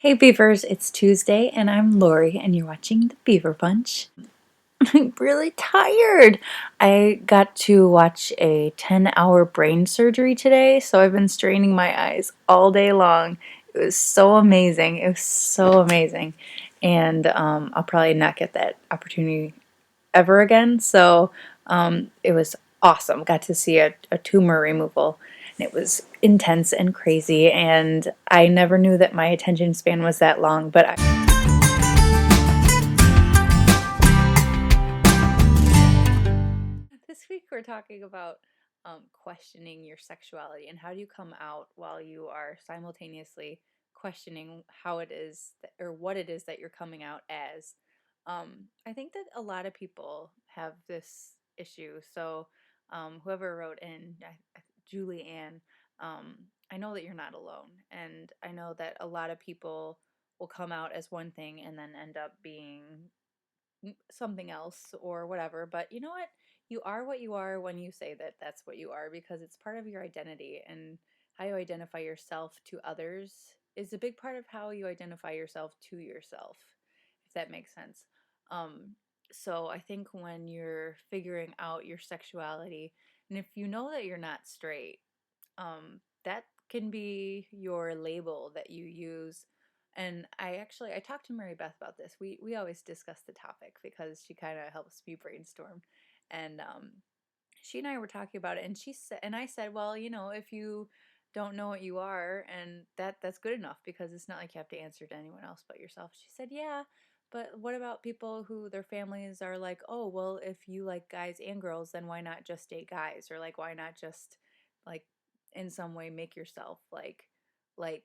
Hey Beavers, it's Tuesday and I'm Lori and you're watching the Beaver Bunch. I'm really tired. I got to watch a 10-hour brain surgery today, so I've been straining my eyes all day long. It was so amazing. It was so amazing. And I'll probably not get that opportunity ever again. So it was awesome. Got to see a tumor removal, and it was intense and crazy. And I never knew that my attention span was that long. But this week we're talking about questioning your sexuality and how do you come out while you are simultaneously questioning how it is or what it is that you're coming out as. I think that a lot of people have this issue. So, whoever wrote in, Julie Ann, I know that you're not alone. And I know that a lot of people will come out as one thing and then end up being something else or whatever. But you know what you are when you say that that's what you are, because it's part of your identity, and how you identify yourself to others is a big part of how you identify yourself to yourself, if that makes sense. Um, so I think when you're figuring out your sexuality, and if you know that you're not straight, that can be your label that you use. And I talked to Mary Beth about this. We always discuss the topic because she kind of helps me brainstorm. And she and I were talking about it, and she said, and I said, well, if you don't know what you are, and that's good enough, because it's not like you have to answer to anyone else but yourself. She said, yeah, but what about people who their families are like, oh, well, if you like guys and girls, then why not just date guys? Or like, why not just like in some way make yourself like the,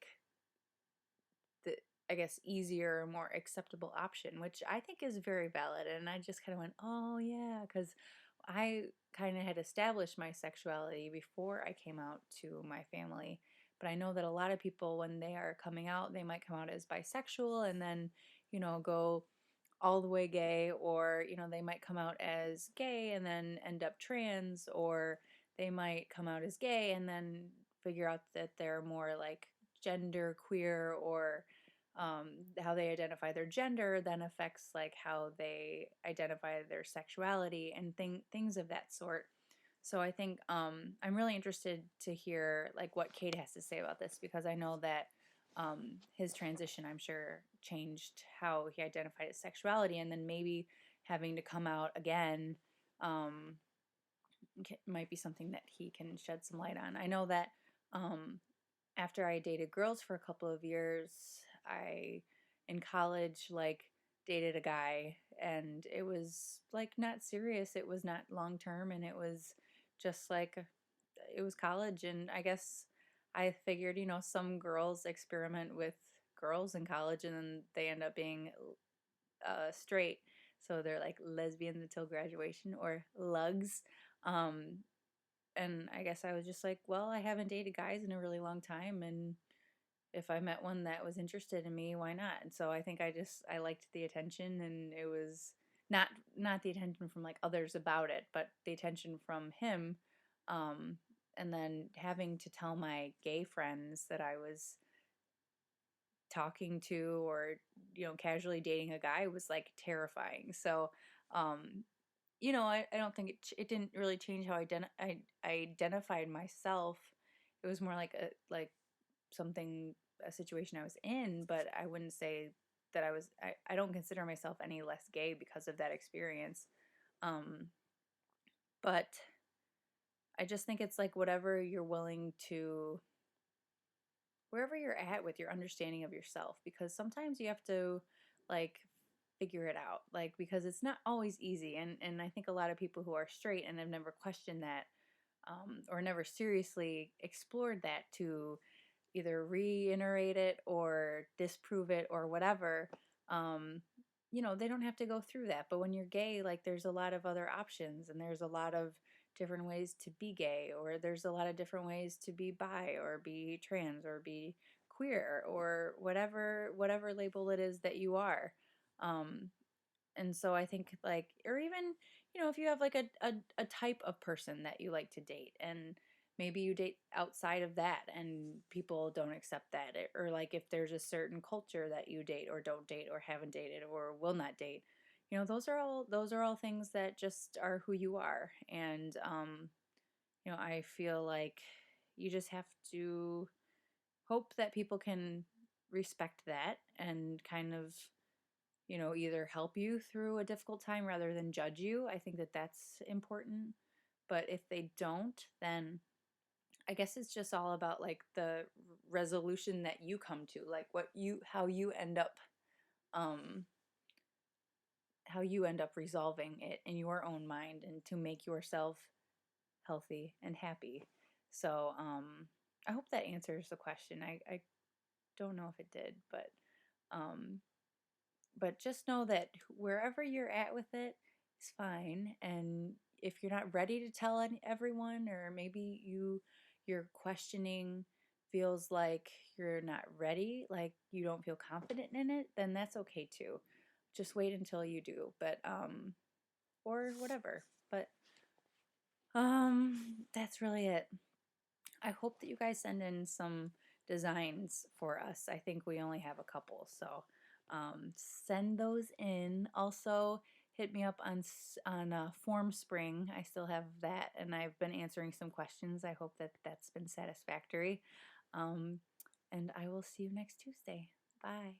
I guess, easier or more acceptable option, which I think is very valid. And I just kind of went, oh yeah, because I kind of had established my sexuality before I came out to my family. But I know that a lot of people, when they are coming out, they might come out as bisexual and then, go all the way gay, or, they might come out as gay and then end up trans, or they might come out as gay and then figure out that they're more like gender queer, or how they identify their gender then affects like how they identify their sexuality and things of that sort. So I think I'm really interested to hear like what Kate has to say about this, because I know that his transition, I'm sure, changed how he identified his sexuality, and then maybe having to come out again um, might be something that he can shed some light on. I know that um, after I dated girls for a couple of years, I, in college, like dated a guy, and it was like not serious. It was not long term, and it was just like it was college. And I guess I figured, some girls experiment with girls in college and then they end up being straight. So they're like lesbians until graduation, or lugs. Um, and I guess I was just like, well, I haven't dated guys in a really long time, and if I met one that was interested in me, why not? And so I think I liked the attention, and it was not the attention from like others about it, but the attention from him. Um, and then having to tell my gay friends that I was talking to, or casually dating a guy, was like terrifying. So um, I don't think it didn't really change how I identified myself. It was more like something, a situation I was in, but I wouldn't say that I don't consider myself any less gay because of that experience. Um, but I just think it's like whatever you're willing to, wherever you're at with your understanding of yourself, because sometimes you have to like figure it out, like, because it's not always easy. And I think a lot of people who are straight and have never questioned that, or never seriously explored that to either reiterate it or disprove it or whatever, um, they don't have to go through that. But when you're gay, like, there's a lot of other options, and there's a lot of different ways to be gay, or there's a lot of different ways to be bi or be trans or be queer, or whatever label it is that you are. Um, and so I think, like, or even, if you have like a type of person that you like to date, and maybe you date outside of that and people don't accept that, or like if there's a certain culture that you date or don't date or haven't dated or will not date, those are all things that just are who you are. And I feel like you just have to hope that people can respect that and kind of either help you through a difficult time rather than judge you. I think that that's important. But if they don't, then I guess it's just all about like the resolution that you come to, like how you end up um resolving it in your own mind and to make yourself healthy and happy. So I hope that answers the question. I don't know if it did, um but just know that wherever you're at with it is fine. And if you're not ready to tell everyone, or maybe your questioning feels like you're not ready, like you don't feel confident in it, then that's okay too. Just wait until you do. But or whatever. But that's really it. I hope that you guys send in some designs for us. I think we only have a couple, so send those in. Also, hit me up on Form Spring. I still have that, and I've been answering some questions. I hope that that's been satisfactory. And I will see you next Tuesday. Bye.